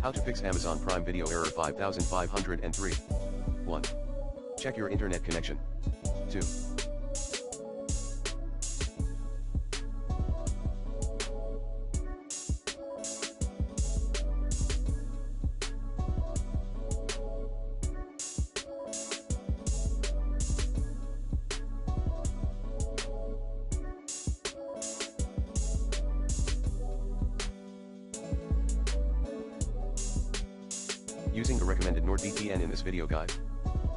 How to fix Amazon Prime Video error 5503. 1. Check your internet connection. 2. Using the recommended NordVPN in this video guide.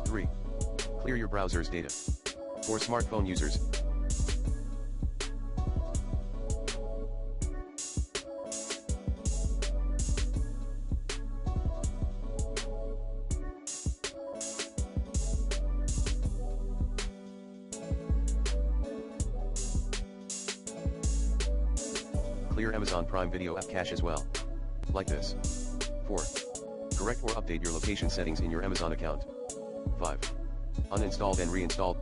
3. Clear your browser's data. For smartphone users, clear Amazon Prime Video app cache as well. Like this. 4. Correct or update your location settings in your Amazon account. 5. Uninstall and reinstall.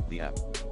The app.